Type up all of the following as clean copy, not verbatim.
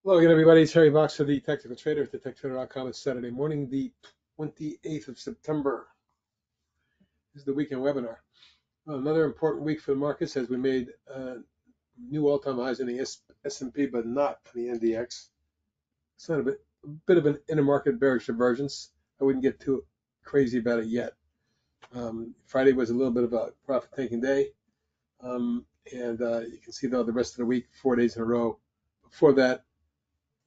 Hello again, everybody. It's Harry Box of the Technical Trader at thetechtrader.com. It's Saturday morning, the 28th of September. This is the weekend webinar. Well, another important week for the markets as we made new all-time highs in the S&P, but not in the NDX. It's not a bit of an intermarket bearish divergence. I wouldn't get too crazy about it yet. Friday was a little bit of a profit-taking day, and you can see though the rest of the week, 4 days in a row. Before that,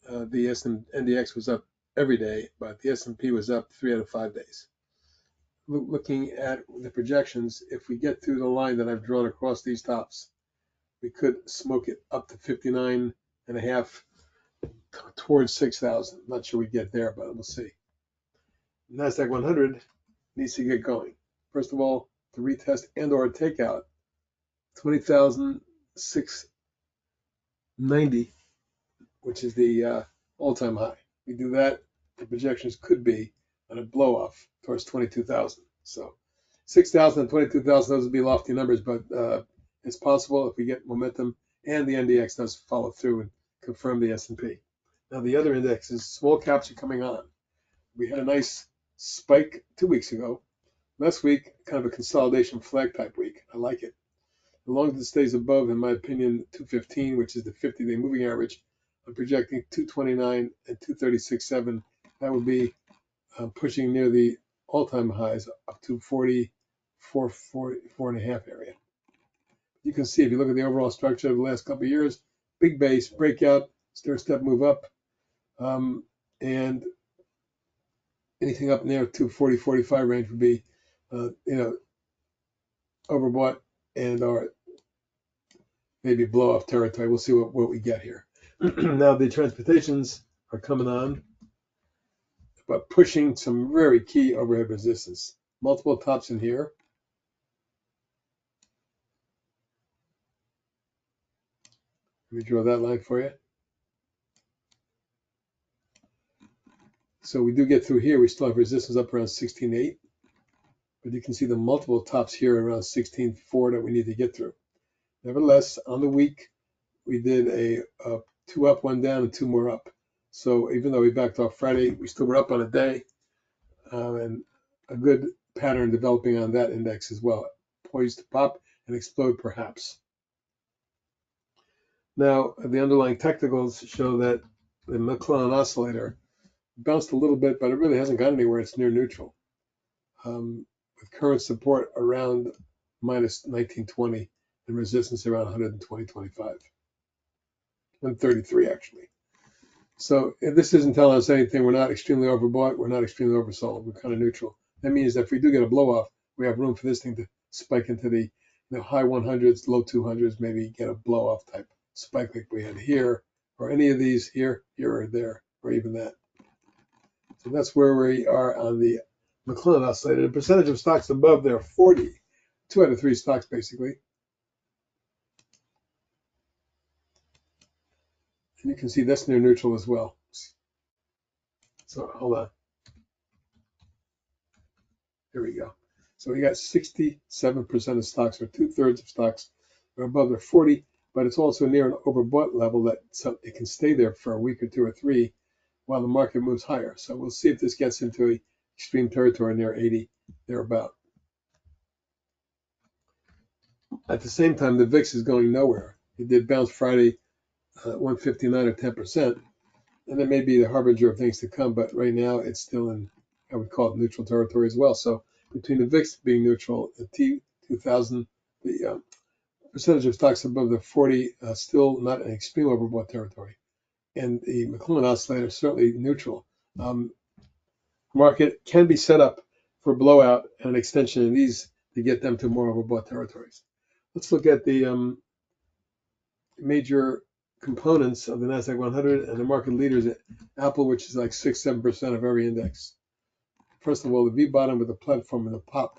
the NDX was up every day, but the S&P was up 3 out of 5 days. Looking at the projections, if we get through the line that I've drawn across these tops, we could smoke it up to 59.5 towards 6,000. Not sure we get there, but we'll see. NASDAQ 100 needs to get going. First of all, to retest and or take out 20,690, which is the all-time high. We do that, the projections could be on a blow-off towards 22,000. So 6,000 and 22,000, those would be lofty numbers, but it's possible if we get momentum and the NDX does follow through and confirm the S&P. Now the other indexes, small caps are coming on. We had a nice spike 2 weeks ago. Last week, kind of a consolidation flag type week. I like it. As long as it stays above, in my opinion, 215, which is the 50-day moving average, I'm projecting 229 and 236.7. That would be pushing near the all-time highs up to 44.5 area. You can see if you look at the overall structure of the last couple of years, big base, breakout, stair-step move up, and anything up near 240-45 range would be, overbought and or maybe blow-off territory. We'll see what we get here. Now the transportations are coming on, but pushing some very key overhead resistance. Multiple tops in here. Let me draw that line for you. So we do get through here. We still have resistance up around 16.8, but you can see the multiple tops here around 16.4 that we need to get through. Nevertheless, on the week, we did a 2 up, 1 down, and 2 more up. So even though we backed off Friday, we still were up on a day, and a good pattern developing on that index as well, poised to pop and explode perhaps. Now, the underlying technicals show that the McClellan oscillator bounced a little bit, but it really hasn't gone anywhere. It's near neutral, with current support around minus 1920 and resistance around 120.25, 133 actually. So if this isn't telling us anything, we're not extremely overbought, we're not extremely oversold, we're kind of neutral. That means that if we do get a blow off, we have room for this thing to spike into the high 100s, low 200s, maybe get a blow off type spike like we had here, or any of these here, or there, or even that. So that's where we are on the McClellan oscillator. The percentage of stocks above there, 40, 2 out of 3 stocks basically. And you can see that's near neutral as well. So hold on. Here we go. So we got 67% of stocks, or 2/3 of stocks, are above their 40, but it's also near an overbought level that it can stay there for a week or 2 or 3 while the market moves higher. So we'll see if this gets into extreme territory near 80, thereabout. At the same time, the VIX is going nowhere. It did bounce Friday 159 or 10%, and it may be the harbinger of things to come, but right now it's still in, I would call it neutral territory as well. So between the VIX being neutral, the T2000, the percentage of stocks above the 40, still not an extreme overbought territory, and the McClellan oscillator certainly neutral. Market can be set up for blowout and an extension in these to get them to more overbought territories. Let's look at the major components of the NASDAQ 100 and the market leaders at Apple, which is like 6-7% of every index. First of all, the V bottom with the platform and the pop,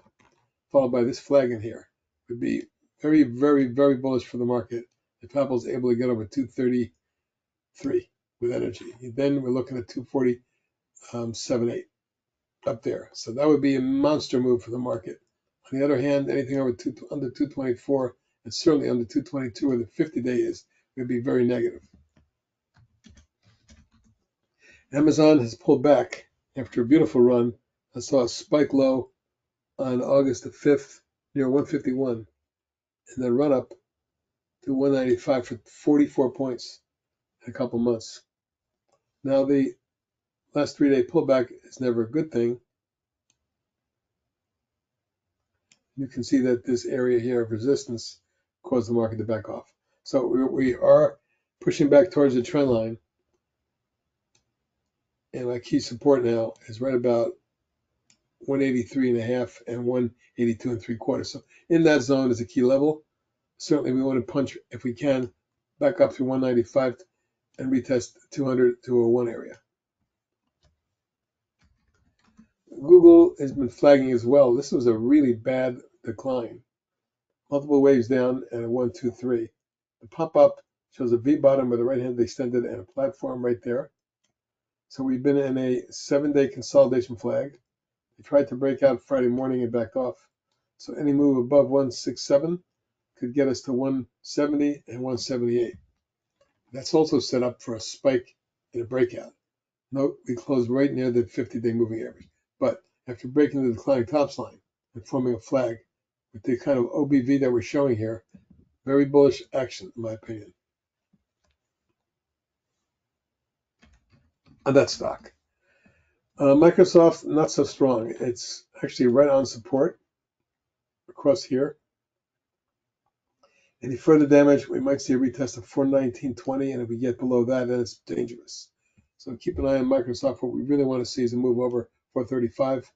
followed by this flag in here, would be very, very, very bullish for the market if Apple's able to get over 233 with energy. Then we're looking at 240.78 up there. So that would be a monster move for the market. On the other hand, anything over under 224 and certainly under 222 where the 50-day is, would be very negative. Amazon has pulled back after a beautiful run. I saw a spike low on August the 5th near 151 and then run up to 195 for 44 points in a couple months. Now the last 3-day pullback is never a good thing. You can see that this area here of resistance caused the market to back off. So we are pushing back towards the trend line. And my key support now is right about 183.5 and 182.75. So in that zone is a key level. Certainly we want to punch, if we can, back up to 195 and retest 200 to a 1 area. Google has been flagging as well. This was a really bad decline. Multiple waves down and a 1, 2, 3. The pop-up shows a V bottom with a right hand extended and a platform right there. So we've been in a 7-day consolidation flag. They tried to break out Friday morning and backed off. So any move above 167 could get us to 170 and 178. That's also set up for a spike and a breakout. Note we closed right near the 50-day moving average. But after breaking the declining tops line and forming a flag with the kind of OBV that we're showing here, very bullish action in my opinion on that stock. Microsoft, not so strong. It's actually right on support across here. Any further damage, we might see a retest of 419.20, and if we get below that, then it's dangerous. So keep an eye on Microsoft. What we really want to see is a move over 435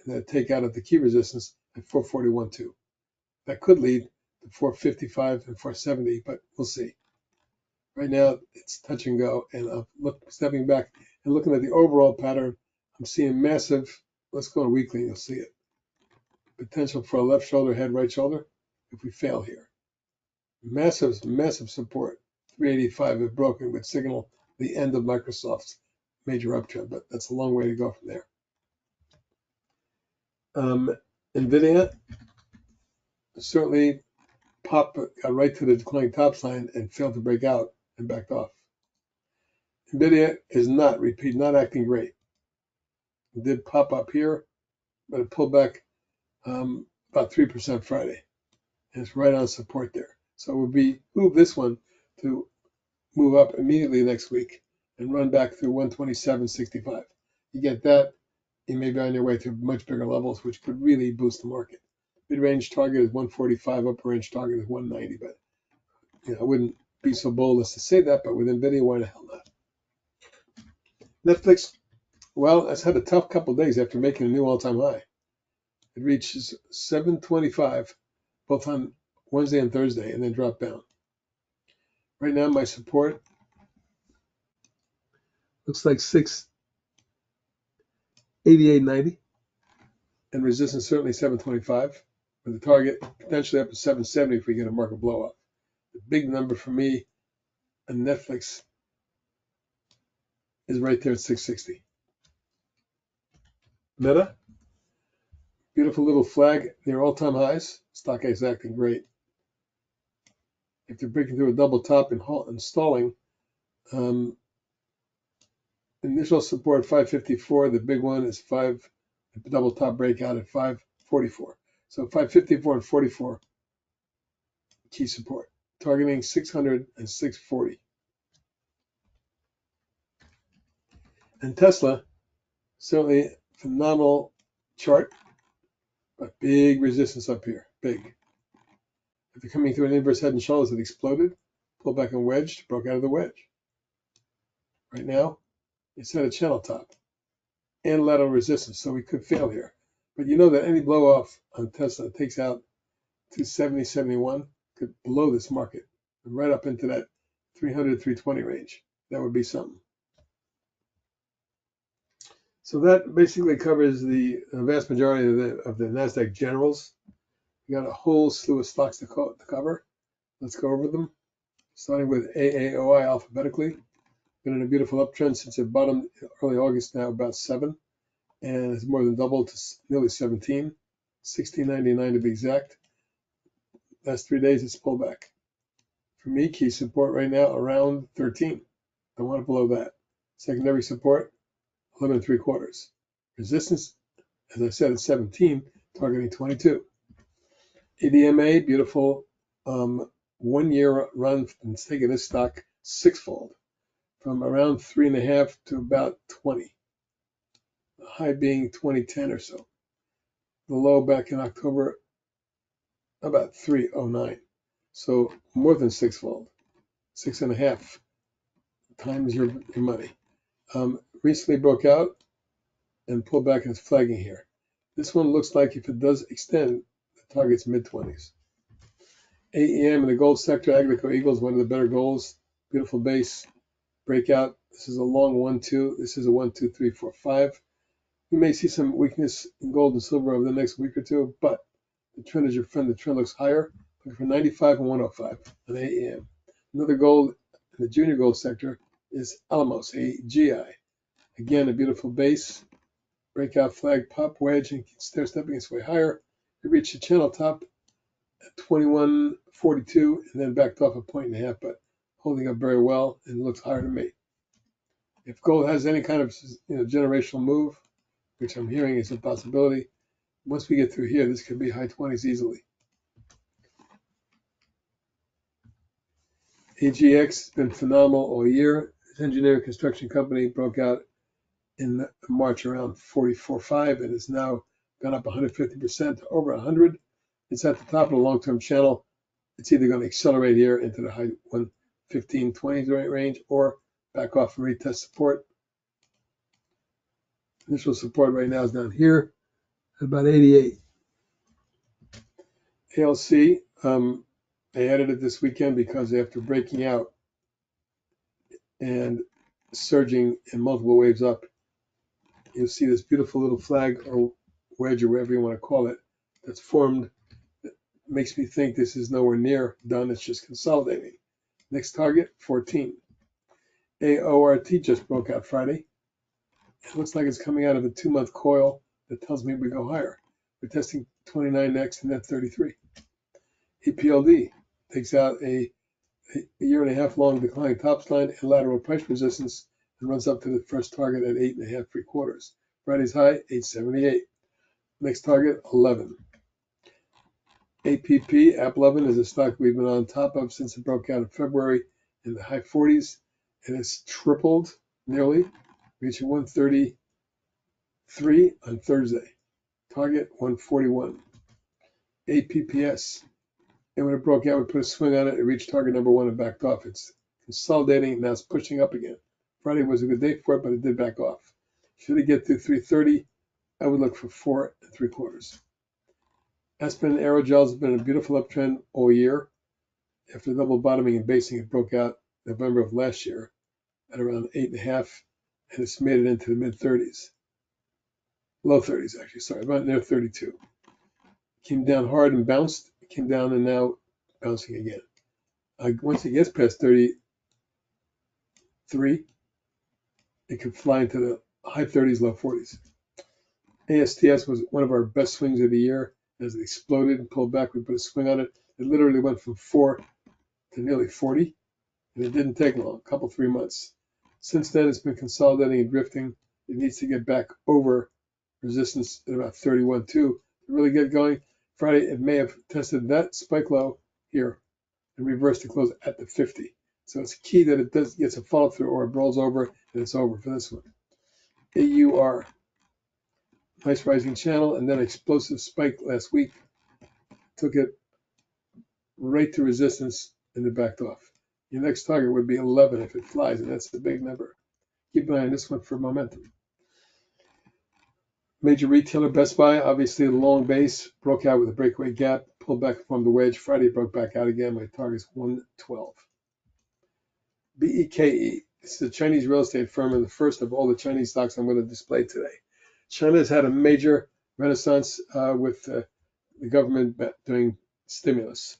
and then a takeout of the key resistance at 441.2. That could lead to 455 and 470, but we'll see. Right now, it's touch and go, and stepping back and looking at the overall pattern, I'm seeing massive, let's go on weekly, you'll see it. Potential for a left shoulder, head, right shoulder, if we fail here. Massive, massive support. 385 if broken would signal the end of Microsoft's major uptrend, but that's a long way to go from there. NVDA certainly got right to the declining top line and failed to break out and backed off. NVIDIA is not acting great. It did pop up here, but it pulled back about 3% Friday. And it's right on support there. So it would behoove this one to move up immediately next week and run back through 127.65. You get that, you may be on your way to much bigger levels, which could really boost the market. Mid-range target is 145, upper range target is 190, but I wouldn't be so bold as to say that, but with NVIDIA, why the hell not? Netflix, well, it's had a tough couple of days after making a new all-time high. It reaches 725 both on Wednesday and Thursday and then dropped down. Right now, my support looks like 688.90 and resistance certainly 725 with the target potentially up to 770 if we get a market blow up. The big number for me on Netflix is right there at 660. Meta, beautiful little flag near all-time highs. Stock is acting great. If they're breaking through a double top and stalling, initial support 554. The big one is double top breakout at 544. So 554 and 44 key support, targeting 600 and 640. And Tesla, certainly phenomenal chart, but big resistance up here, big. After coming through an inverse head and shoulders, it exploded, pulled back and wedged, broke out of the wedge. Right now, it's at a channel top and lateral resistance, so we could fail here. But you know that any blow off on Tesla takes out to 70.71 could blow this market right up into that 300, 320 range. That would be something. So that basically covers the vast majority of the NASDAQ generals. We got a whole slew of stocks to cover. Let's go over them. Starting with AAOI alphabetically. Been in a beautiful uptrend since it bottomed early August, now about 7, and it's more than doubled to nearly 17, 16.99 to be exact. Last 3 days it's pulled back. For me, key support right now around 13. Don't want to blow that. Secondary support, 11 3/4. Resistance, as I said, at 17, targeting 22. ADMA, beautiful 1 year run, and it's taken this stock sixfold from around 3.5 to about 20. The high being 2010 or so. The low back in October, about 309. So more than sixfold, 6.5 times your money. Recently broke out and pulled back and is flagging here. This one looks like if it does extend, the target's mid-20s. AEM in the gold sector, Agrico Eagles, one of the better goals. Beautiful base breakout. This is a long 1-2. This is a 1, 2, 3, 4, 5. We may see some weakness in gold and silver over the next week or two, but the trend is your friend. The trend looks higher. Looking for 95 and 105 on AEM. Another gold in the junior gold sector is Alamos, AGI. Again, a beautiful base. Breakout flag, pop, wedge, and stair stepping its way higher. It reached the channel top at 21.42 and then backed off 1.5 points, but holding up very well and looks higher to me. If gold has any kind of generational move, which I'm hearing is a possibility, once we get through here, this could be high 20s easily. AGX has been phenomenal all year. This engineering construction company broke out in March around 44.5 and has now gone up 150% to over 100. It's at the top of the long-term channel. It's either going to accelerate here into the high 115.20 range or back off and retest support. Initial support right now is down here at about 88. ALC, I added it this weekend because after breaking out and surging in multiple waves up, you'll see this beautiful little flag or wedge or whatever you want to call it that's formed. That makes me think this is nowhere near done. It's just consolidating. Next target, 14. AORT just broke out Friday. It looks like it's coming out of a 2-month coil that tells me we go higher. We're testing 29 next and then 33. APLD takes out a 1.5 long declining top line and lateral price resistance and runs up to the first target at 8.5 3/4. Friday's high, 878. Next target, 11. APP, App 11, is a stock we've been on top of since it broke out in February in the high 40s, and it's tripled nearly, reaching 133 on Thursday. Target 141. APPS, and when it broke out, we put a swing on it. It reached target number 1 and backed off. It's consolidating, now it's pushing up again. Friday was a good day for it, but it did back off. Should it get to 330, I would look for 4 3/4. Aspen Aerogels has been a beautiful uptrend all year. After double bottoming and basing, it broke out November of last year at around 8.5, and it's made it into the mid-30s. Low 30s, actually, sorry, about near 32. Came down hard and bounced. It came down and now bouncing again. Once it gets past 33, it could fly into the high 30s, low 40s. ASTS was one of our best swings of the year. As it exploded and pulled back, we put a swing on it. It literally went from 4 to nearly 40, and it didn't take long, a couple, 3 months. Since then, it's been consolidating and drifting. It needs to get back over resistance at about 31.2 to really get going. Friday, it may have tested that spike low here and reversed to close at the 50. So it's key that it gets a follow through or it rolls over and it's over for this one. AUR, nice rising channel and then explosive spike last week. Took it right to resistance and it backed off. Your next target would be 11 if it flies, and that's the big number. Keep an eye on this one for momentum. Major retailer Best Buy, obviously the long base, broke out with a breakaway gap, pulled back from the wedge. Friday broke back out again. My target is 112. BEKE, this is a Chinese real estate firm and the first of all the Chinese stocks I'm going to display today. China has had a major renaissance with the government doing stimulus.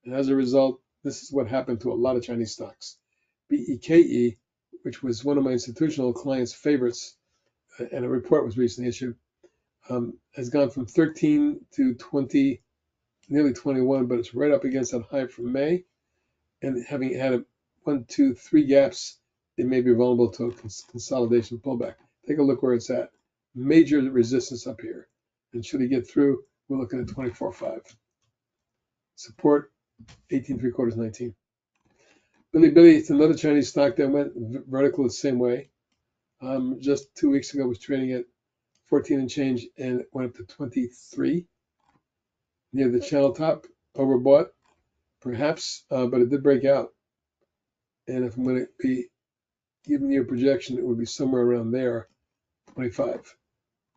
And as a result, this is what happened to a lot of Chinese stocks. BEKE, which was one of my institutional clients' favorites, and a report was recently issued, has gone from 13 to 20, nearly 21, but it's right up against that high from May. And having had 1, 2, 3 gaps it may be vulnerable to a consolidation pullback. Take a look where it's at. Major resistance up here. And should it get through, we're looking at 24.5. Support 18.75, 19. Billy, it's another Chinese stock that went vertical the same way. Just 2 weeks ago was trading at 14 and change, and it went up to 23 near the channel top. Overbought, perhaps, but it did break out. And if I'm going to be giving you a projection, it would be somewhere around there, 25.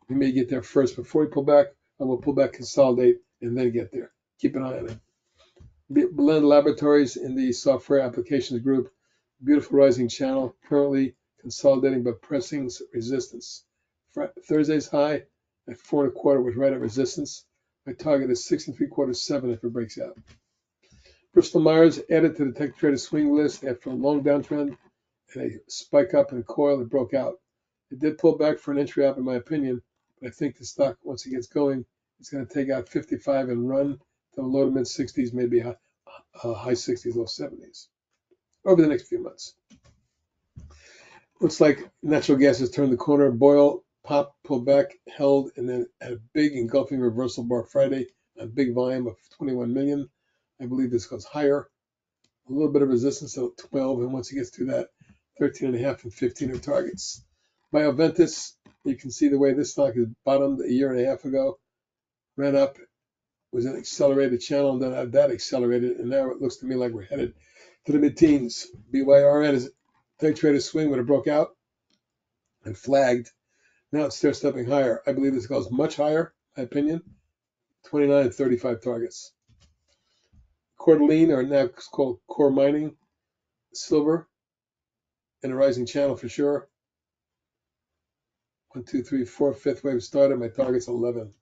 We may get there first before we pull back, and we'll pull back, consolidate, and then get there. Keep an eye on it. Blend Laboratories in the software applications group, beautiful rising channel, currently consolidating but pressing resistance. Thursday's high at 4.25 was right at resistance. My target is 6.75, 7 if it breaks out. Bristol Myers added to the tech trader swing list after a long downtrend and a spike up in coil. It broke out. It did pull back for an entry up, in my opinion, but I think the stock, once it gets going, it's going to take out 55 and run to the low to mid 60s, maybe high 60s, low 70s over the next few months. Looks like natural gas has turned the corner. Boil, pop, pulled back, held, and then had a big engulfing reversal bar Friday, a big volume of 21 million. I believe this goes higher. A little bit of resistance at 12, and once it gets to that, 13.5 and 15 are targets. Bioventus, you can see the way this stock has bottomed a year and a half ago, ran up, was an accelerated channel, and then that accelerated, and now it looks to me like we're headed to the mid-teens. BYRN is tech trader swing when it broke out and flagged. Now it's stair stepping higher. I believe this goes much higher, in my opinion. 29 and 35 targets. Coeur or now it's called Core Mining, silver, in a rising channel for sure. 1, 2, 3, 4, fifth wave started. My target's 11.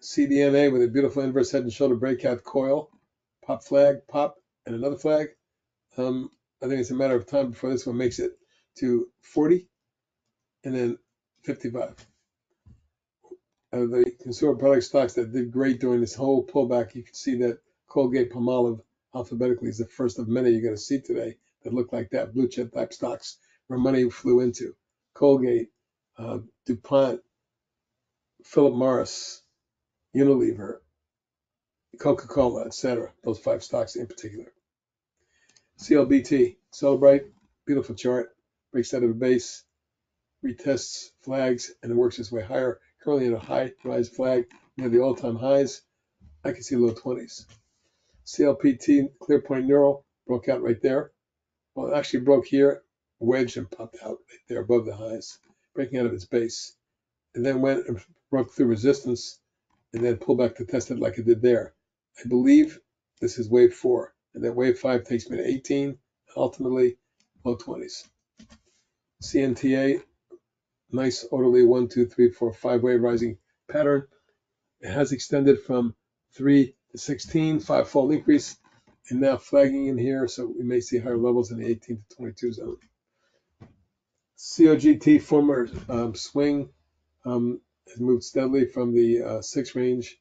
CDNA with a beautiful inverse head and shoulder breakout coil. Pop flag, pop, and another flag. I think it's a matter of time before this one makes it to 40 and then 55. The consumer product stocks that did great during this whole pullback, you can see that Colgate-Palmolive alphabetically is the first of many you're going to see today that look like that, blue chip type stocks where money flew into. Colgate, DuPont, Philip Morris, Unilever, Coca-Cola, etc. Those 5 stocks in particular. CLBT, Celebrite, beautiful chart, breaks out of a base, retests flags, and it works its way higher. Currently in a high rise flag near the all-time highs. I can see low 20s. CLPT, Clearpoint Neural, broke out right there. Well, it actually broke here, wedged and popped out right there above the highs, breaking out of its base. And then went and broke through resistance and then pulled back to test it like it did there. I believe this is wave 4. And then wave 5 takes me to 18, and ultimately low 20s. CNTA, nice orderly 1, 2, 3, 4, 5 wave rising pattern. It has extended from 3 to 16, 5-fold increase, and now flagging in here, so we may see higher levels in the 18 to 22 zone. COGT former swing has moved steadily from the 6 range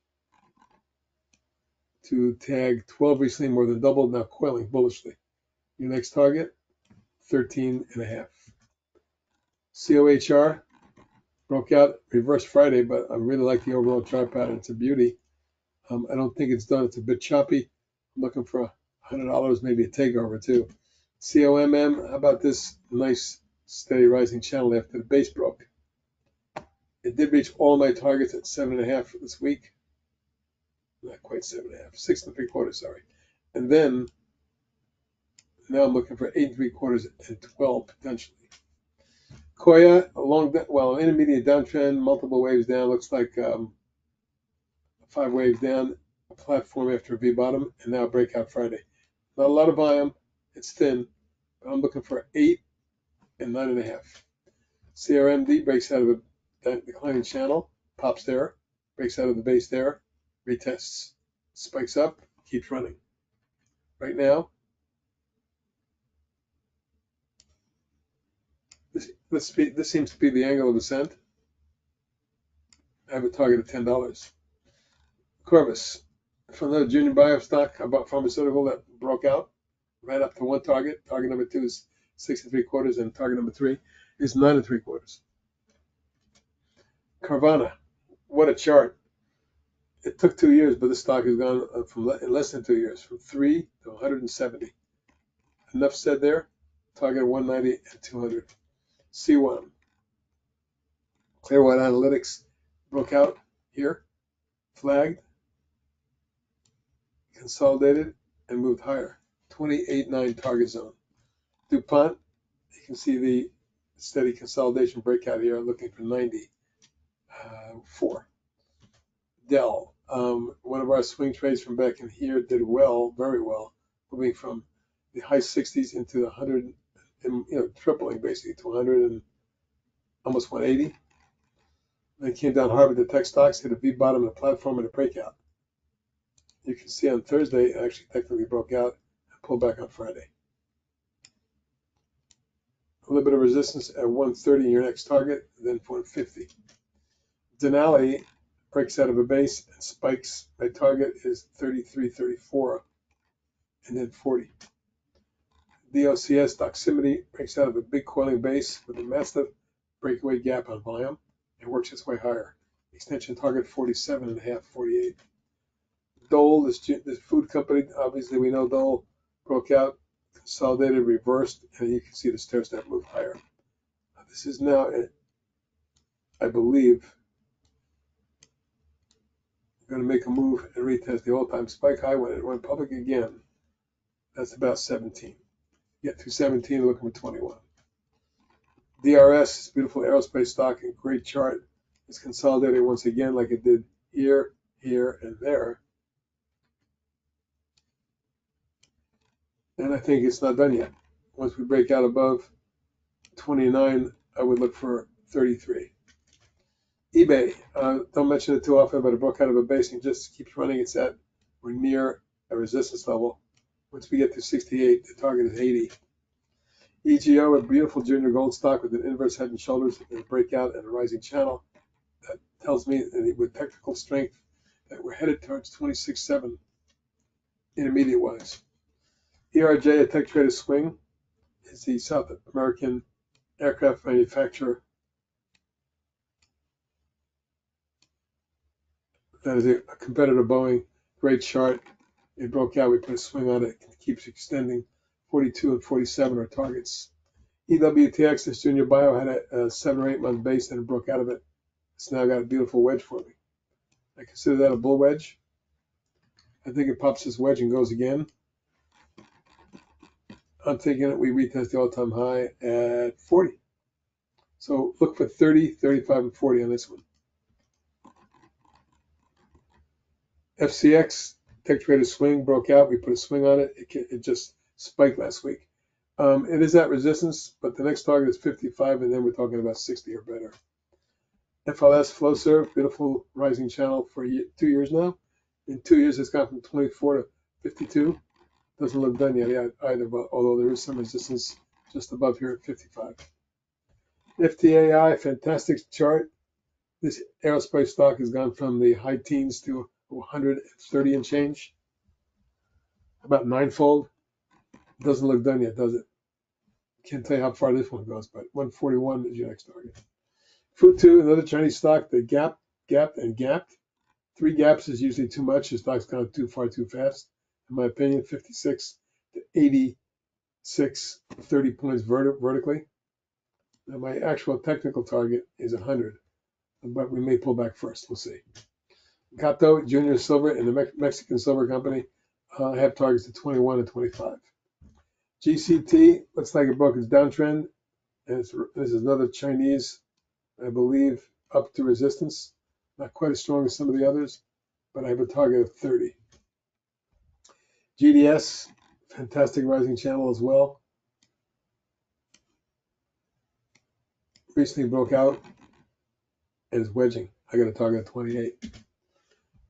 to tag 12 recently, more than doubled, now coiling bullishly. Your next target, 13.5. COHR broke out, reversed Friday, but I really like the overall chart pattern. It's a beauty. I don't think it's done. It's a bit choppy. I'm looking for $100, maybe a takeover too. COMM, how about this nice steady rising channel after the base broke? It did reach all my targets at 7.5 for this week. Not quite 7.5, 6.75, sorry. And then now I'm looking for 8.75 and 12 potentially. Koya, an intermediate downtrend, multiple waves down, looks like 5 waves down, a platform after a V bottom, and now a breakout Friday. Not a lot of volume, it's thin, but I'm looking for 8 and 9.5. CRMD breaks out of a declining channel, pops there, breaks out of the base there, retests, spikes up, keeps running. Right now, this seems to be the angle of ascent. I have a target of $10. Corvus, from the junior bio stock, I bought pharmaceutical that broke out, right up to one target. Target number 2 is 6 3/4, and target number 3 is 9 3/4. Carvana, what a chart. It took 2 years, but the stock has gone in less than 2 years, from 3 to 170. Enough said there. Target 190 and 200. C1. Clearwater Analytics broke out here, flagged, consolidated, and moved higher. 28.9 target zone. DuPont, you can see the steady consolidation breakout here, looking for 94. Dell, one of our swing trades from back in here, did well, very well, moving from the high 60s into the 100, and, tripling basically to 100 and almost 180. Then came down hard with the tech stocks, hit a V bottom in the platform and a breakout. You can see on Thursday, it actually technically broke out and pulled back on Friday. A little bit of resistance at 130, your next target, then 150. Denali breaks out of a base and spikes. My target is 33.34 and then 40. DOCS Doximity breaks out of a big coiling base with a massive breakaway gap on volume and works its way higher. Extension target 47.5, 48. Dole, this food company, obviously we know Dole broke out, consolidated, reversed, and you can see the stair step move higher. This is now, I believe, going to make a move and retest the all-time spike high when it went public again. That's about 17. Get through 17, looking for 21. DRS, beautiful aerospace stock and great chart. It's consolidating once again like it did here, here, and there. And I think it's not done yet. Once we break out above 29, I would look for 33. eBay, don't mention it too often, but it broke out of a base and just keeps running. It's at, we're near a resistance level. Once we get to 68, the target is 80. EGO, a beautiful junior gold stock with an inverse head and shoulders and a breakout and a rising channel. That tells me that with technical strength that we're headed towards 26.7 intermediate wise. ERJ, a tech trader swing, is the South American aircraft manufacturer. That is a competitor Boeing. Great chart. It broke out. We put a swing on it. It keeps extending. 42 and 47 are targets. EWTX, this junior bio, had a 7 or 8 month base and it broke out of it. It's now got a beautiful wedge for me. I consider that a bull wedge. I think it pops this wedge and goes again. I'm thinking that we retest the all-time high at 40. So look for 30, 35, and 40 on this one. FCX, tech trader swing, broke out. We put a swing on it. It just spiked last week. It is at resistance, but the next target is 55, and then we're talking about 60 or better. FLS, Flowserve, beautiful rising channel for 2 years now. In 2 years, it's gone from 24 to 52. Doesn't look done yet either, but although there is some resistance just above here at 55. FTAI, fantastic chart. This aerospace stock has gone from the high teens to 130 and change, about 9-fold. Doesn't look done yet, does it? Can't tell you how far this one goes, but 141 is your next target. Futu, another Chinese stock that gapped. 3 gaps is usually too much. The stock's gone too far too fast. In my opinion, 56 to 86, 30 points vertically. Now my actual technical target is 100, but we may pull back first. We'll see. Gato, Junior Silver, and the Mexican Silver Company have targets to 21 and 25. GCT looks like it broke its downtrend, and this is another Chinese, I believe, up to resistance. Not quite as strong as some of the others, but I have a target of 30. GDS, fantastic rising channel as well. Recently broke out and is wedging. I got a target of 28.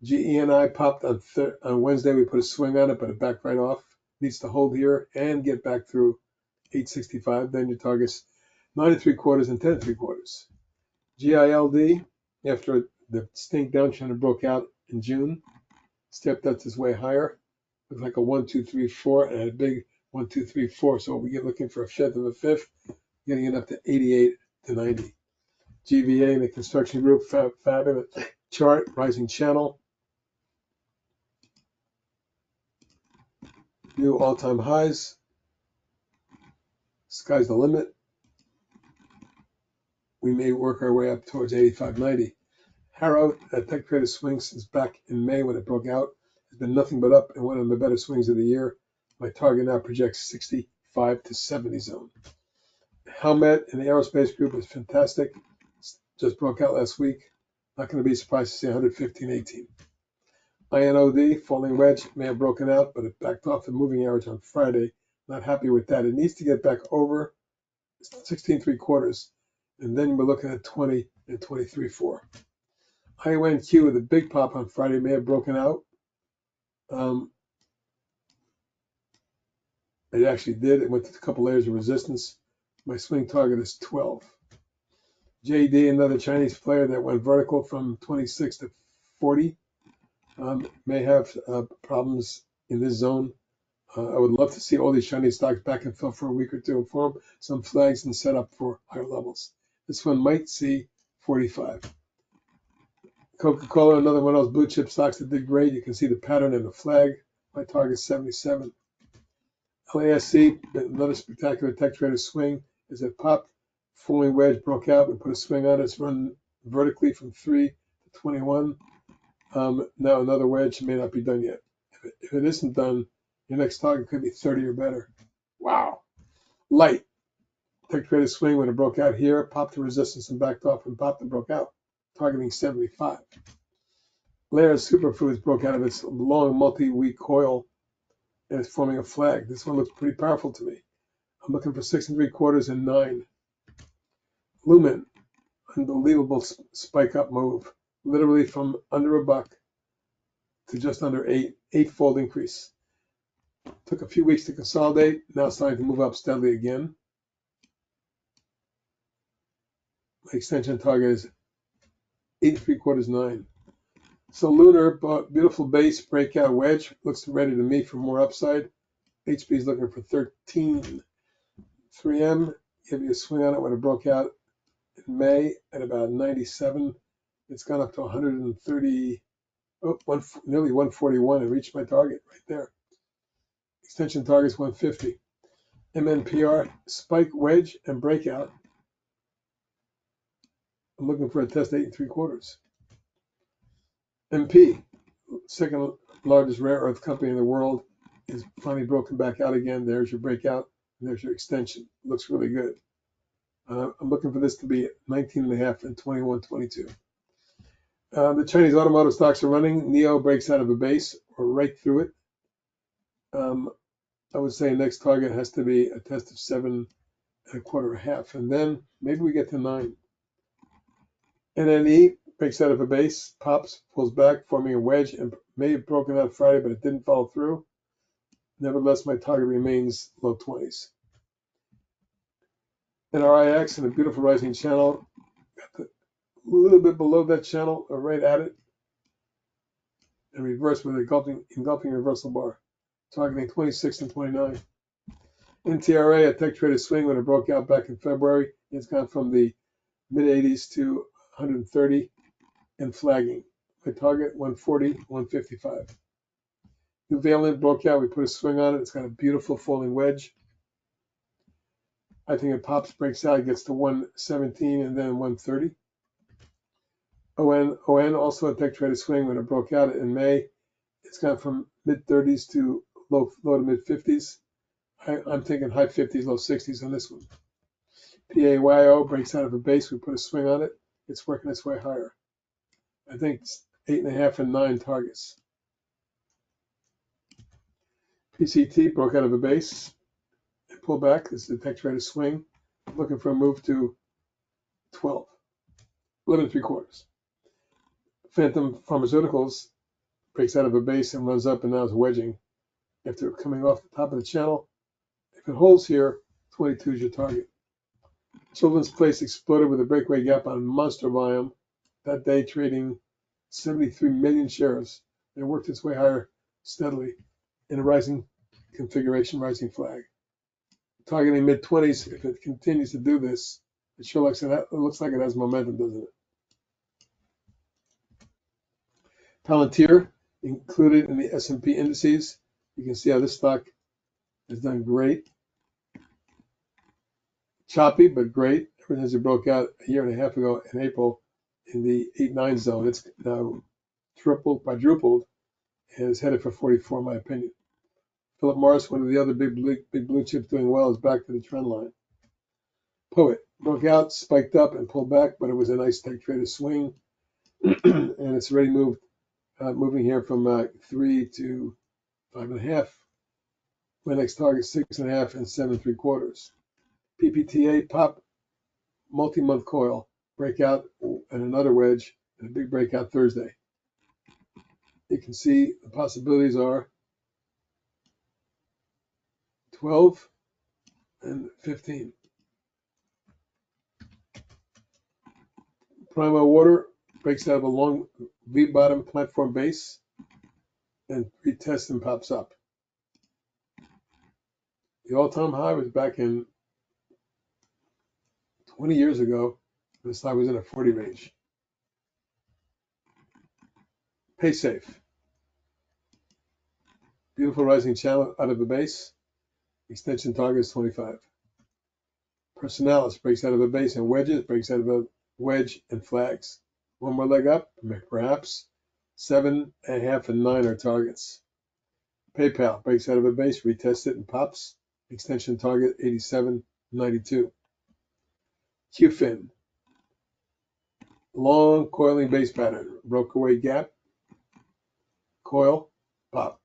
GENI popped on Wednesday. We put a swing on it, but it backed right off. Needs to hold here and get back through 865. Then your target's 9 3/4 and 10 3/4. GILD, after the stink downtrend that broke out in June, stepped up its way higher. Looked like a 1, 2, 3, 4, and a big 1, 2, 3, 4. So we get looking for a fifth of a fifth, getting it up to 88 to 90. GVA, the construction group, fabulous chart, rising channel, new all-time highs. Sky's the limit. We may work our way up towards 85.90. Harrow, that tech traded swing since back in May when it broke out, has been nothing but up and one of the better swings of the year. My target now projects 65 to 70 zone. Helmet in the aerospace group is fantastic. Just broke out last week. Not going to be surprised to see 115.18. INOD, falling wedge, may have broken out, but it backed off the moving average on Friday. Not happy with that. It needs to get back over 16.75, and then we're looking at 20 and 23.4. Ionq with a big pop on Friday may have broken out. It actually did. It went to a couple layers of resistance. My swing target is 12. JD, another Chinese player that went vertical from 26 to 40, may have problems in this zone. I would love to see all these Chinese stocks back and fill for a week or two and form some flags and set up for higher levels. This one might see 45. Coca-Cola, another one of those blue chip stocks that did great. You can see the pattern in the flag. My target is 77. LASC, another spectacular tech trader swing. As it popped, falling wedge broke out. We put a swing on it. It's run vertically from 3 to 21. Now another wedge may not be done yet. If it isn't done, your next target could be 30 or better. Wow. Light. Tech trader swing when it broke out here, popped the resistance and backed off and popped and broke out, targeting 75. Layers Superfoods broke out of its long multi-week coil and it's forming a flag. This one looks pretty powerful to me. I'm looking for 6.75 and 9. Lumen, unbelievable spike up move, literally from under $1 to just under 8, 8-fold increase. Took a few weeks to consolidate, now starting to move up steadily again. My extension target is 8.75, 9. So Lunar, beautiful base, breakout wedge, looks ready to me for more upside. HP is looking for 13. 3M, give you a swing on it when it broke out in May at about 97. It's gone up to 130, nearly 141 and reached my target right there. Extension target is 150. MNPR, spike, wedge, and breakout. I'm looking for a test 8.75. MP, second largest rare earth company in the world, is finally broken back out again. There's your breakout. And there's your extension. Looks really good. I'm looking for this to be 19.5 and 21.22. The Chinese automotive stocks are running. NIO breaks out of a base or right through it. I would say next target has to be a test of 7.25, and then maybe we get to 9. NNE breaks out of a base, pops, pulls back, forming a wedge, and may have broken out Friday, but it didn't follow through. Nevertheless, my target remains low 20s. NRIX in a beautiful rising channel, got a little bit below that channel, or right at it, and reverse with an engulfing reversal bar, targeting 26 and 29. NTRA, a tech traded swing when it broke out back in February. It's gone from the mid-80s to 130 and flagging. My target 140, 155. Nuvalent broke out. We put a swing on it. It's got a beautiful falling wedge. I think it pops, breaks out, gets to 117 and then 130. ON also a tech traded swing when it broke out in May. It's gone from mid-30s to low to mid-50s. I'm thinking high 50s, low 60s on this one. PAYO breaks out of a base. We put a swing on it. It's working its way higher. I think it's 8.5 and 9 targets. PCT broke out of a base and pulled back. This is the tech traded swing. I'm looking for a move to 12, 11.75. Phantom Pharmaceuticals breaks out of a base and runs up and now is wedging after coming off the top of the channel. If it holds here, 22 is your target. Children's Place exploded with a breakaway gap on monster volume that day, trading 73 million shares. It worked its way higher steadily in a rising configuration rising flag. Targeting mid-20s. If it continues to do this, it sure looks like it has momentum, doesn't it? Palantir included in the S&P indices. You can see how this stock has done great. Choppy, but great. Ever since it broke out a year and a half ago in April in the 8-9 zone, it's now tripled, quadrupled, and is headed for 44, in my opinion. Philip Morris, one of the other big blue chips doing well, is back to the trend line. Poet broke out, spiked up, and pulled back, but it was a nice take trader swing, and it's already moving here from 3 to 5.5. My next target 6.5 and 7.75. PPTA pop, multi-month coil breakout, and another wedge, and a big breakout Thursday. You can see the possibilities are 12 and 15. Primo Water breaks out of a long V-bottom platform base and retests and pops up. The all-time high was back in 20 years ago. This stock was in a 40 range. PaySafe. Beautiful rising channel out of the base. Extension target is 25. Personalis breaks out of a base and wedges, breaks out of a wedge and flags. One more leg up, perhaps. 7.5 and 9 are targets. PayPal breaks out of a base, retests it and pops. Extension target 87.92. QFIN. Long coiling base pattern. Broke away gap. Coil. Pop.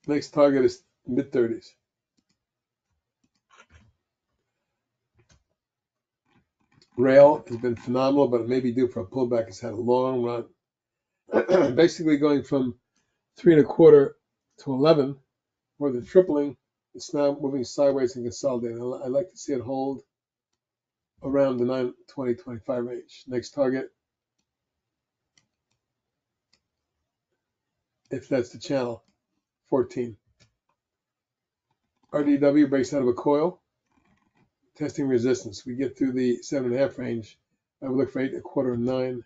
Next target is mid-30s. Rail has been phenomenal, but it may be due for a pullback. It's had a long run. Basically going from 3.25 to 11, more than tripling. It's now moving sideways and consolidating. I like to see it hold around the 920.25 range. Next target, if that's the channel, 14. RDW breaks out of a coil, testing resistance. We get through the 7.5 range. I would look for 8.25 and 9.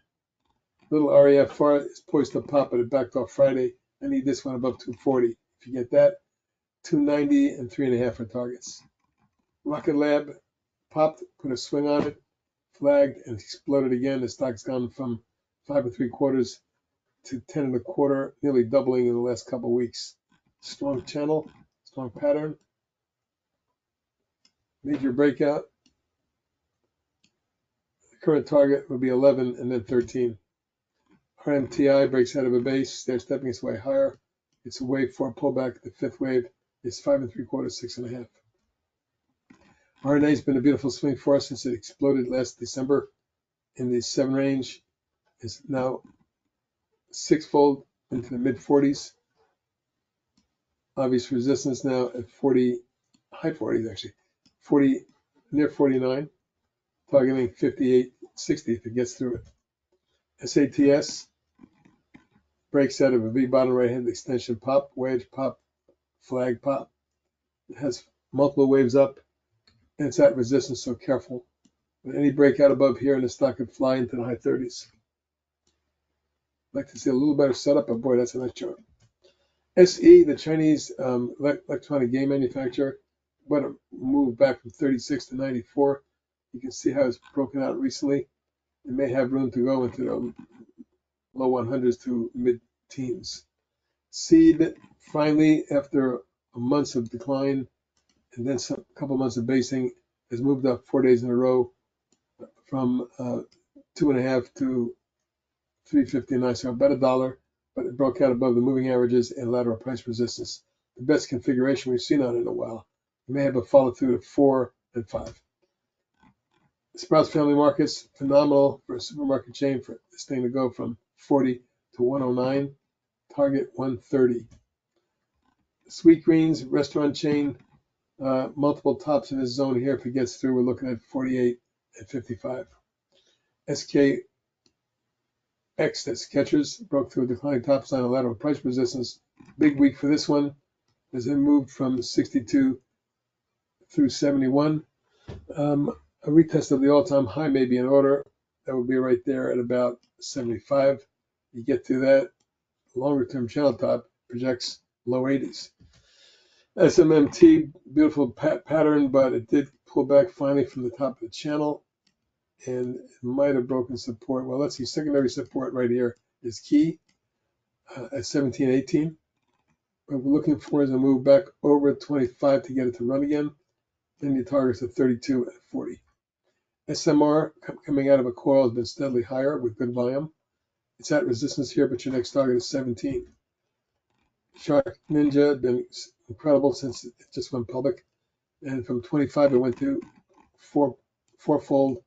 Little REF is poised to pop, but it backed off Friday. I need this one above 240. If you get that, 290 and 3.5 are targets. Rocket Lab popped, put a swing on it, flagged, and exploded again. The stock's gone from 5.75 to 10.25, nearly doubling in the last couple of weeks. Strong channel, strong pattern. Major breakout. The current target would be 11 and then 13. RMTI breaks out of a base. They're stepping its way higher. It's a wave 4 pullback. The fifth wave is 5.75, 6.5. RNA has been a beautiful swing for us since it exploded last December in the 7 range. Is now sixfold into the mid-40s. Obvious resistance now at 40, high 40s actually, 40, near 49, targeting 58.60 if it gets through it. SATS breaks out of a V bottom right hand extension pop, wedge pop, flag pop. It has multiple waves up and it's at resistance, so careful. With any breakout above here and the stock could fly into the high 30s. I'd like to see a little better setup, but boy, that's a nice chart. SE, the Chinese electronic game manufacturer, went a move back from 36 to 94. You can see how it's broken out recently. It may have room to go into the low 100s to mid-teens. Seed, finally, after months of decline and then a couple months of basing, has moved up 4 days in a row from 2.5 to 3.59, so about $1, but it broke out above the moving averages and lateral price resistance. The best configuration we've seen on it in a while. You may have a follow through to 4 and 5. Sprouts Family Markets, phenomenal for a supermarket chain for this thing to go from 40 to 109, target 130. Sweet Greens restaurant chain, multiple tops in this zone here. If it gets through, we're looking at 48 and 55. NDX-X, that's catchers, broke through a declining top sign of lateral price resistance. Big week for this one as it moved from 62 through 71. A retest of the all-time high may be in order. That would be right there at about 75. You get to that, longer-term channel top projects low 80s. SMMT, beautiful pattern, but it did pull back finally from the top of the channel, and it might have broken support. Well, let's see, secondary support right here is key at 1718. What we're looking for is a move back over 25 to get it to run again. Then your targets at 32 and 40. SMR coming out of a coil has been steadily higher with good volume. It's at resistance here, but your next target is 17. Shark Ninja has been incredible since it just went public. And from 25, it went to fourfold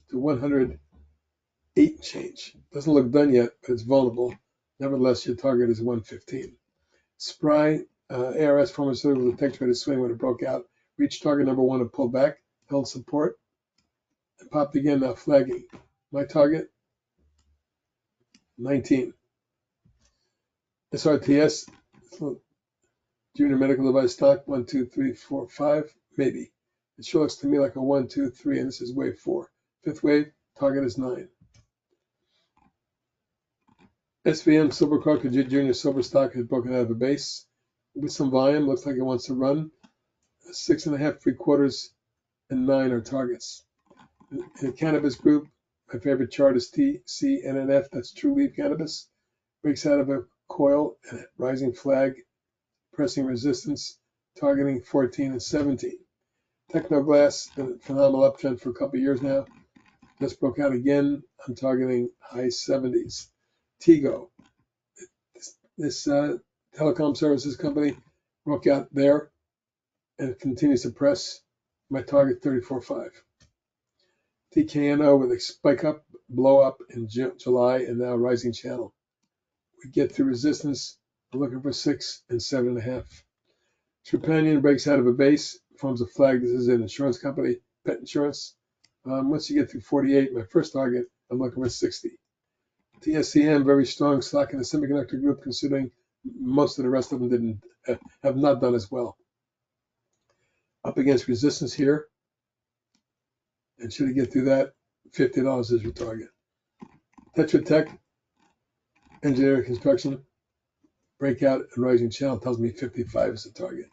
to 108 change. Doesn't look done yet, but it's vulnerable. Nevertheless, your target is 115. Spry, ARS Pharmaceuticals, the tech traded swing when it broke out. Reached target number 1 and pulled back, held support, and popped again, now flagging. My target, 19. SRTS, junior medical device stock, 1, 2, 3, 4, 5, maybe. It sure looks to me like a 1, 2, 3, and this is wave 4. Fifth wave, target is 9. SVM Silver Crook, a junior silver stock, has broken out of a base with some volume. Looks like it wants to run. 6.5, 3/4, and 9 are targets. In the cannabis group, my favorite chart is TCNNF. That's True Leaf Cannabis. Breaks out of a coil and a rising flag, pressing resistance, targeting 14 and 17. Technoglass, been a phenomenal uptrend for a couple of years now. Just broke out again. I'm targeting high 70s. Tigo, this telecom services company, broke out there and continues to press. My target 34.5. TKNO with a spike up, blow up in July, and now rising channel. We get to resistance. I'm looking for 6 and 7.5. Trupanion breaks out of a base, forms a flag. This is an insurance company, pet insurance. Once you get through 48, my first target, I'm looking for 60. TSCM, very strong stock in the semiconductor group, considering most of the rest of them have not done as well. Up against resistance here. And should it get through that, $50 is your target. Tetra Tech, engineering construction, breakout and rising channel tells me 55 is the target.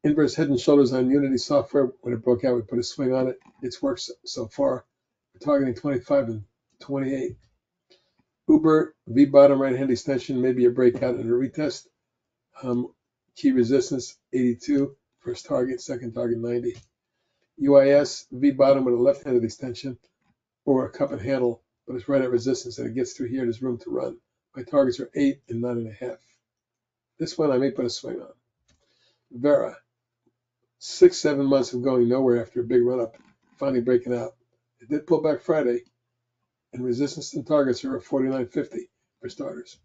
Inverse head and shoulders on Unity software. When it broke out, we put a swing on it. It's worked so far. We're targeting 25 and 28. Uber, V bottom right hand extension, maybe a breakout and a retest. Key resistance 82, first target, second target 90. UIS, V bottom with a left-handed extension or a cup and handle, but it's right at resistance, and it gets through here. There's room to run. My targets are 8 and 9.5. This one I may put a swing on. Vera, 6-7 months of going nowhere after a big run-up, finally breaking out. It did pull back Friday, and resistance and targets are at 49.50 for starters.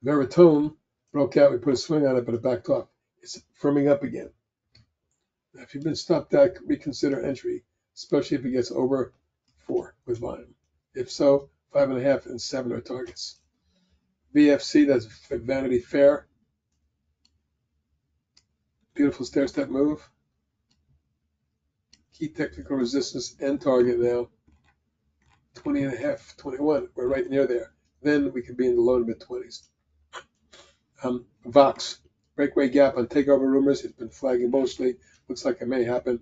Veritone broke out. We put a swing on it, but it backed off. It's firming up again. Now, if you've been stopped out, reconsider entry, especially if it gets over 4 with volume. If so, 5.5 and 7 are targets. VFC, that's Vanity Fair. Beautiful stair-step move. Key technical resistance and target now. 20.5, 21. We're right near there. Then we could be in the low to mid-20s. Vox, breakaway gap on takeover rumors. It's been flagging mostly. Looks like it may happen.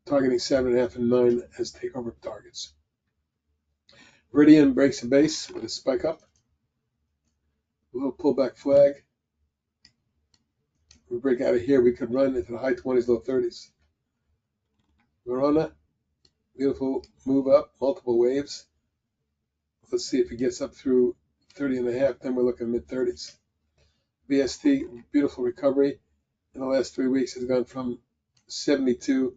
Targeting 7.5 and 9 as takeover targets. Viridian breaks a base with a spike up. A little pullback flag. We break out of here. We could run into the high 20s, low 30s. Verona, beautiful move up, multiple waves. Let's see if it gets up through 30.5. Then we're looking mid-30s. VST, beautiful recovery. In the last 3 weeks, has gone from 72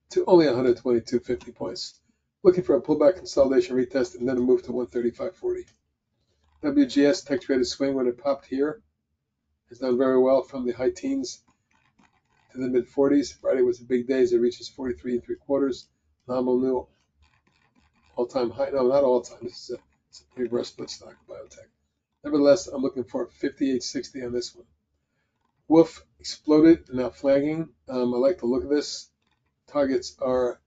to only 122.50 points. Looking for a pullback consolidation retest and then a move to 135.40. WGS tech traded swing when it popped here has done very well from the high teens to the mid 40s. Friday was a big day as it reaches 43 3/4. Nominal all-time high. No, not all-time. It's a reverse split stock biotech. Nevertheless, I'm looking for 58.60 on this one. Wolf exploded, now flagging. I like the look of this. Targets are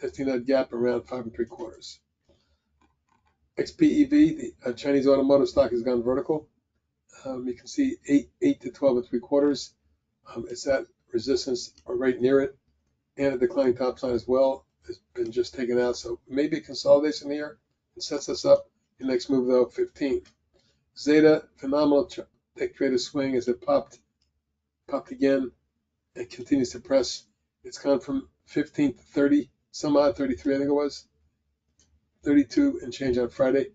15-minute gap around 5 3/4. XPEV, the Chinese automotive stock, has gone vertical. You can see 8 to 12 3/4. It's at resistance or right near it, and a declining top sign as well. It's been just taken out, so maybe consolidation here. It sets us up. The next move though, 15. Zeta, phenomenal take trader swing as it popped again. It continues to press. It's gone from 15 to 30, some odd 33, I think it was. 32 and change on Friday.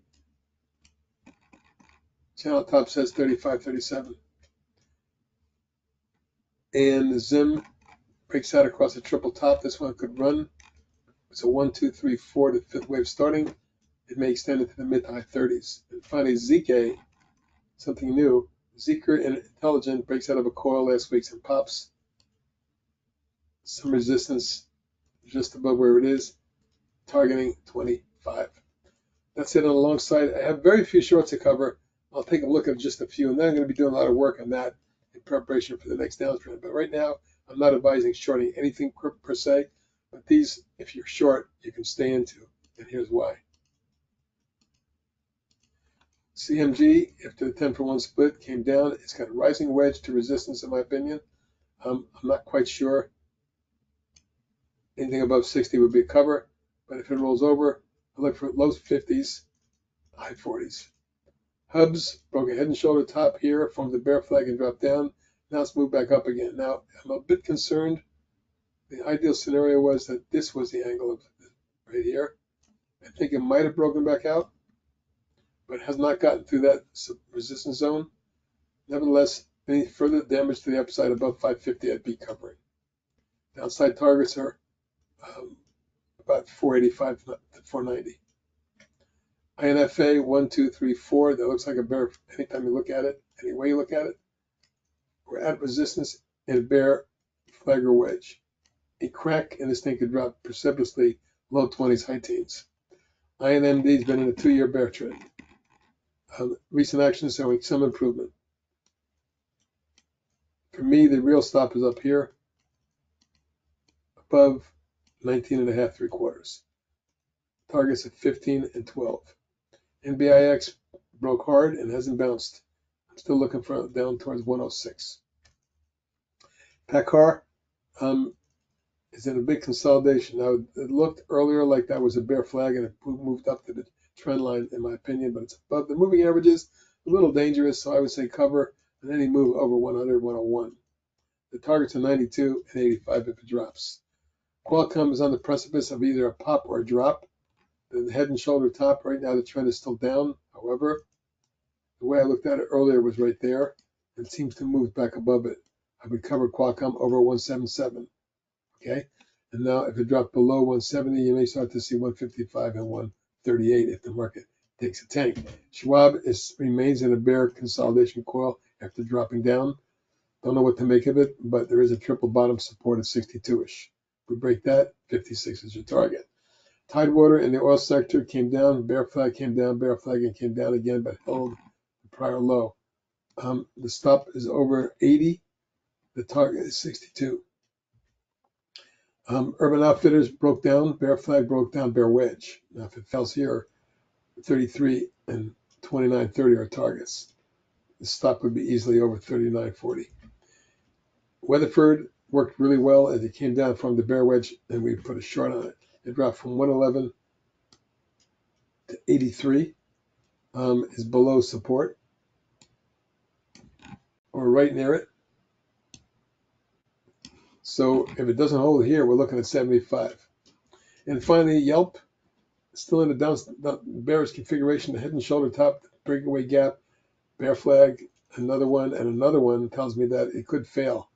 Channel top says 35, 37. And the Zim breaks out across the triple top. This one could run. It's a 1, 2, 3, 4 to fifth wave starting. It may extend into the mid to high 30s. And finally, ZK, something new. Zeker and Intelligent breaks out of a coil last week and pops some resistance just above where it is, targeting 25. That's it on the long side. I have very few shorts to cover. I'll take a look at just a few, and then I'm going to be doing a lot of work on that in preparation for the next downtrend. But right now, I'm not advising shorting anything per se, but these, if you're short, you can stay into, and here's why. CMG, after the 10-for-1 split, came down. It's got a rising wedge to resistance, in my opinion. I'm not quite sure. Anything above 60 would be a cover, but if it rolls over, I look for low 50s, high 40s. Hubs broke a head and shoulder top here, formed a bear flag and dropped down. Now it's moved back up again. Now, I'm a bit concerned. The ideal scenario was that this was the angle of right here. I think it might have broken back out, but has not gotten through that resistance zone. Nevertheless, any further damage to the upside above 550, I'd be covering. Downside targets are about 485 to 490. INFA 1, 2, 3, 4. That looks like a bear anytime you look at it, any way you look at it. We're at resistance and a bear flag or wedge. A crack and this thing could drop precipitously low 20s, high teens. INMD has been in a 2-year bear trend. Recent actions showing some improvement. For me, the real stop is up here, above 19.5 3/4. Targets at 15 and 12. NBIX broke hard and hasn't bounced. I'm still looking for down towards 106. PACCAR is in a big consolidation. Now, it looked earlier like that was a bear flag and it moved up to the trend line, in my opinion, but it's above the moving averages, a little dangerous, so I would say cover and any move over 100, 101. The targets are 92 and 85 if it drops. Qualcomm is on the precipice of either a pop or a drop. The head and shoulder top, right now the trend is still down. However, the way I looked at it earlier was right there and seems to move back above it. I would cover Qualcomm over 177. Okay, and now if it dropped below 170, you may start to see 155 and 138 if the market takes a tank. Schwab remains in a bear consolidation coil after dropping down. Don't know what to make of it, but there is a triple bottom support at 62-ish. If we break that, 56 is your target. Tidewater in the oil sector came down, bear flag came down, bear flag and came down again, but held the prior low. The stop is over 80. The target is 62. Urban Outfitters broke down, bear flag broke down, bear wedge. Now, if it fails here, 33 and 29.30 are targets. The stop would be easily over 39.40. Weatherford worked really well as it came down from the bear wedge, and we put a short on it. It dropped from 111 to 83, is below support, or right near it. So if it doesn't hold here, we're looking at 75. And finally, Yelp, still in the bearish configuration, the head and shoulder top, breakaway gap, bear flag, another one tells me that it could fail.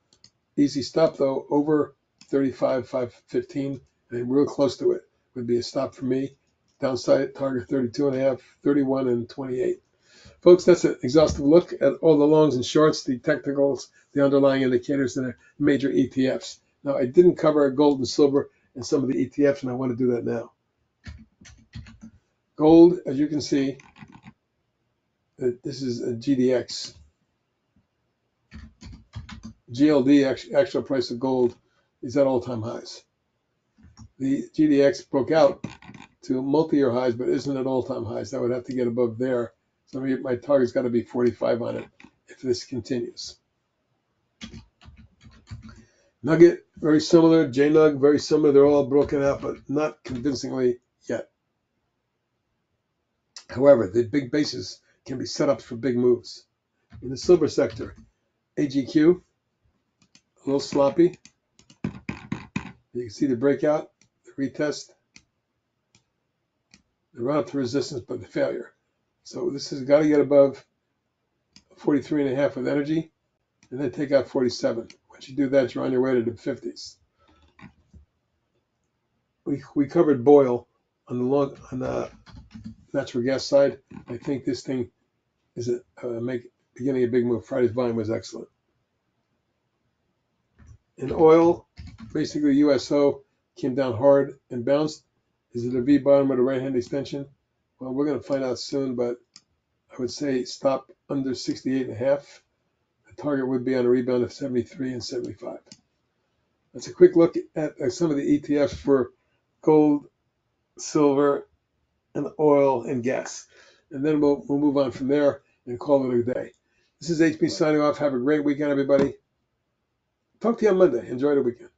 Easy stop though, over 35, 515, and real close to it would be a stop for me. Downside target 32.5, 31, and 28. Folks, that's an exhaustive look at all the longs and shorts, the technicals, the underlying indicators, and the major ETFs. Now, I didn't cover gold and silver and some of the ETFs, and I want to do that now. Gold, as you can see, this is a GDX. GLD, actual price of gold, is at all-time highs. The GDX broke out to multi-year highs, but isn't at all-time highs. That would have to get above there. So my target's got to be 45 on it if this continues. Nugget, very similar. JNUG, very similar. They're all broken out, but not convincingly yet. However, the big bases can be set up for big moves. In the silver sector, AGQ, a little sloppy. You can see the breakout, the retest, the run up to resistance, but the failure. So this has got to get above 43.5 with energy, and then take out 47. Once you do that, you're on your way to the 50s. We covered Boyle on the natural gas side. I think this thing is beginning a big move. Friday's volume was excellent. In oil, basically USO came down hard and bounced. Is it a V bottom or the right hand extension? Well, we're going to find out soon, but I would say stop under 68.5. The target would be on a rebound of 73 and 75. That's a quick look at some of the ETFs for gold, silver, and oil and gas. And then we'll move on from there and call it a day. This is HB signing off. Have a great weekend, everybody. Talk to you on Monday. Enjoy the weekend.